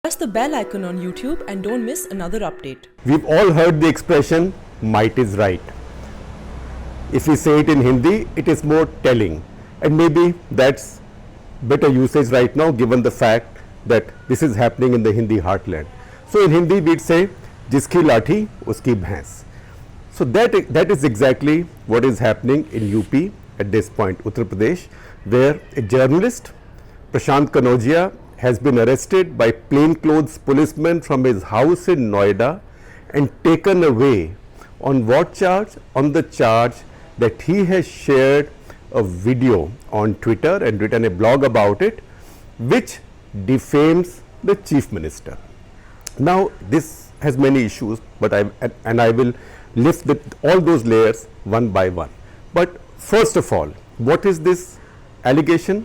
Press the bell icon on YouTube and don't miss another update. We've all heard the expression, might is right. If we say it in Hindi, it is more telling. And maybe that's better usage right now given the fact that this is happening in the Hindi heartland. So in Hindi we'd say, jiski lathi, uski bhais. So that is exactly what is happening in UP at this point, Uttar Pradesh, where a journalist, Prashant Kanojia, has been arrested by plainclothes policemen from his house in Noida and taken away. On what charge? On the charge that he has shared a video on Twitter and written a blog about it, which defames the chief minister. Now this has many issues, but I will lift all those layers one by one. But first of all, what is this allegation?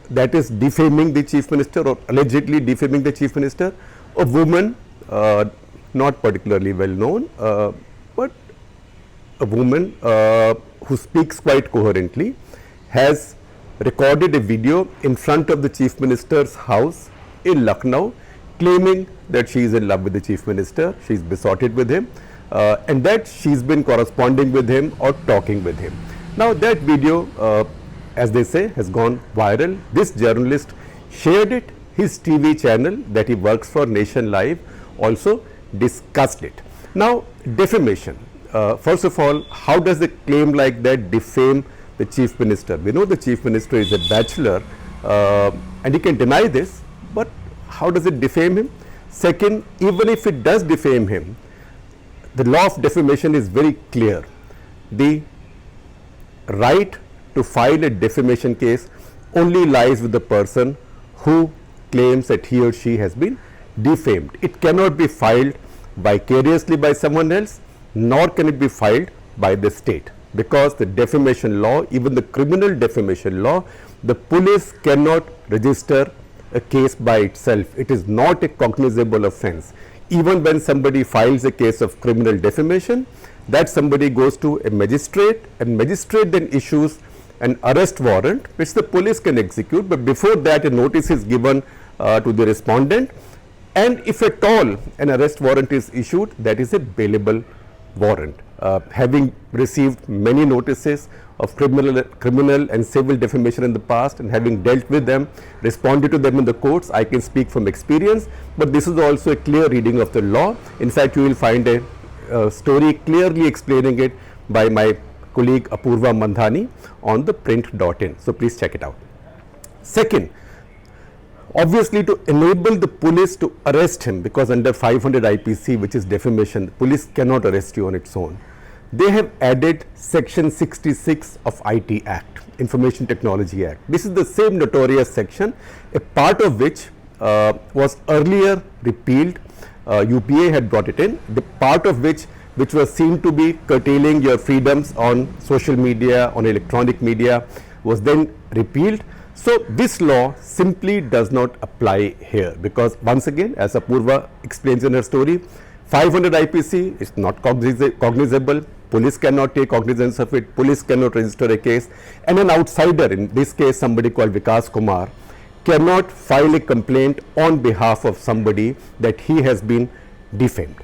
That is defaming the chief minister or allegedly defaming the chief minister. A woman, not particularly well known, but a woman who speaks quite coherently, has recorded a video in front of the chief minister's house in Lucknow, claiming that she is in love with the chief minister, she is besotted with him, and that she's been corresponding with him or talking with him. Now that video, as they say, has gone viral. This journalist shared it. His TV channel that he works for, Nation Live, also discussed it. Now defamation. First of all, how does a claim like that defame the chief minister? We know the chief minister is a bachelor and he can deny this, but how does it defame him? Second, even if it does defame him, the law of defamation is very clear. The right to file a defamation case only lies with the person who claims that he or she has been defamed. It cannot be filed vicariously by someone else, nor can it be filed by the state, because the defamation law, even the criminal defamation law, the police cannot register a case by itself. It is not a cognizable offense. Even when somebody files a case of criminal defamation, that somebody goes to a magistrate, and magistrate then issues an arrest warrant which the police can execute, but before that a notice is given to the respondent, and if at all an arrest warrant is issued, that is a bailable warrant. Having received many notices of criminal and civil defamation in the past and having dealt with them, responded to them in the courts, I can speak from experience, but this is also a clear reading of the law. In fact, you will find a story clearly explaining it by my colleague Apurva Mandhani on theprint.in. So please check it out. Second, obviously to enable the police to arrest him, because under 500 IPC, which is defamation, police cannot arrest you on its own. They have added section 66 of IT Act, Information Technology Act. This is the same notorious section, a part of which was earlier repealed. UPA had brought it in, the part of which was seen to be curtailing your freedoms on social media, on electronic media, was then repealed. So this law simply does not apply here, because once again, as Apurva explains in her story, 500 IPC is not cognizable, police cannot take cognizance of it, police cannot register a case, and an outsider, in this case somebody called Vikas Kumar, cannot file a complaint on behalf of somebody that he has been defamed.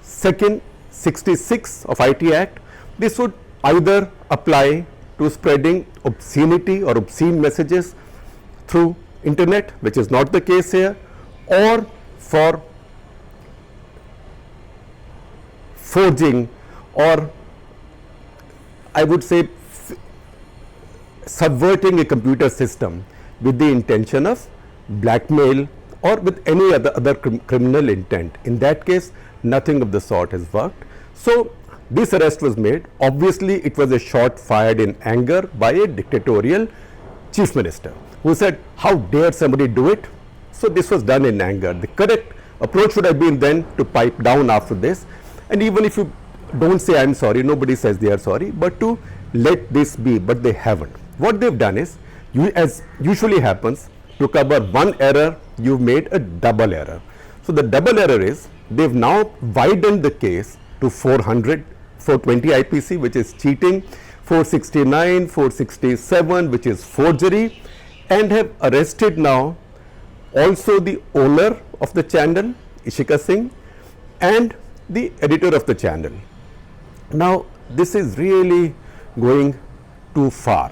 Second, 66 of IT Act, this would either apply to spreading obscenity or obscene messages through internet, which is not the case here, or for forging, or I would say subverting a computer system with the intention of blackmail or with any other criminal intent. In that case, nothing of the sort has worked. So this arrest was made. Obviously, it was a shot fired in anger by a dictatorial chief minister who said, how dare somebody do it? So this was done in anger. The correct approach would have been then to pipe down after this, and even if you don't say I'm sorry, nobody says they are sorry, but to let this be, but they haven't. What they've done is, as usually happens, to cover one error, you've made a double error. So the double error is, they've now widened the case to 420 IPC, which is cheating, 469, 467, which is forgery, and have arrested now also the owner of the channel, Ishika Singh, and the editor of the channel. Now, this is really going too far.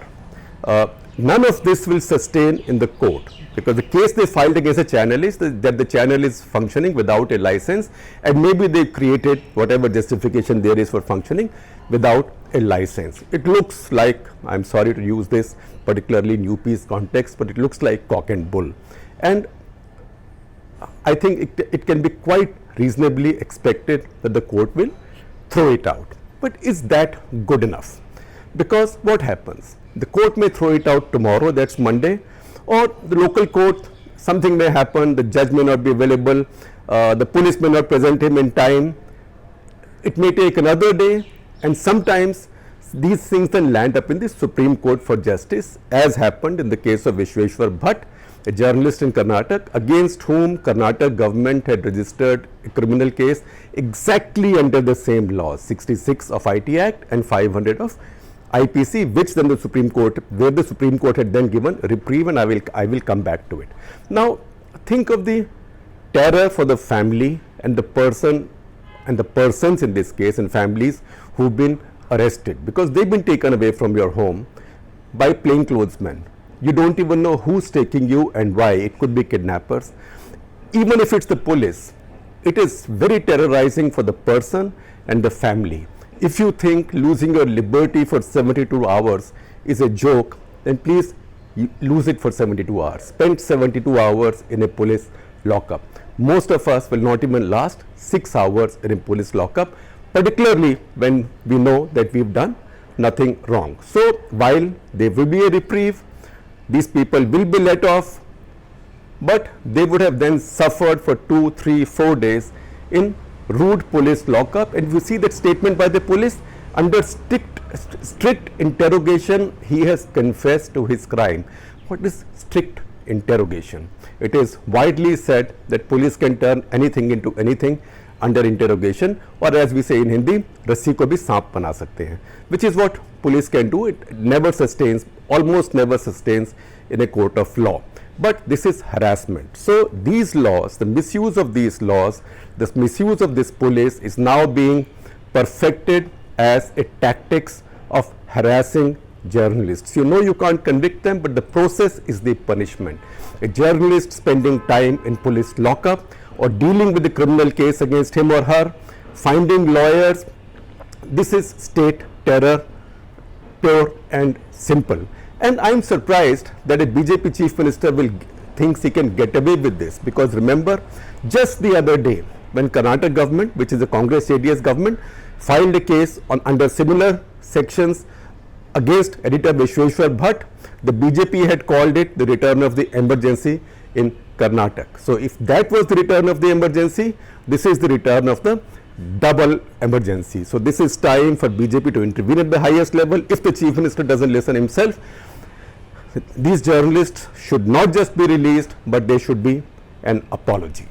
None of this will sustain in the court, because the case they filed against the channel is that the channel is functioning without a license, and maybe they created whatever justification there is for functioning without a license. It looks like, I'm sorry to use this particularly in UP's context, but it looks like cock and bull. And I think it can be quite reasonably expected that the court will throw it out. But is that good enough? Because what happens? The court may throw it out tomorrow, that's Monday, or the local court, something may happen, the judge may not be available, the police may not present him in time. It may take another day, and sometimes these things then land up in the Supreme Court for Justice, as happened in the case of Vishweshwar Bhatt, a journalist in Karnataka, against whom Karnataka government had registered a criminal case exactly under the same laws, 66 of IT Act and 500 of IPC, which then the Supreme Court, where the Supreme Court had then given reprieve, and I will come back to it. Now, think of the terror for the family and the person and the persons in this case, and families who've been arrested, because they've been taken away from your home by plainclothesmen. You don't even know who's taking you and why. It could be kidnappers. Even if it's the police, it is very terrorizing for the person and the family. If you think losing your liberty for 72 hours is a joke, then please lose it for 72 hours. Spend 72 hours in a police lockup. Most of us will not even last 6 hours in a police lockup, particularly when we know that we've done nothing wrong. So while there will be a reprieve, these people will be let off, but they would have then suffered for 2, 3, 4 days in rude police lockup. And you see that statement by the police, under strict interrogation, he has confessed to his crime. What is strict interrogation? It is widely said that police can turn anything into anything under interrogation, or as we say in Hindi, rassi ko bhi saap bana sakte hain, which is what police can do. It never sustains, almost never sustains in a court of law. But this is harassment. So these laws, the misuse of these laws, the misuse of this police is now being perfected as a tactics of harassing journalists. You know you can't convict them, but the process is the punishment. A journalist spending time in police lockup or dealing with a criminal case against him or her, finding lawyers, this is state terror, pure and simple. And I'm surprised that a BJP chief minister thinks he can get away with this, because remember, just the other day when Karnataka government, which is a Congress JDS government, filed a case under similar sections against editor Vishweshwar Bhatt, the BJP had called it the return of the emergency in Karnataka. So if that was the return of the emergency, this is the return of the double emergency. So this is time for BJP to intervene at the highest level. If the chief minister doesn't listen himself, these journalists should not just be released, but they should be an apology.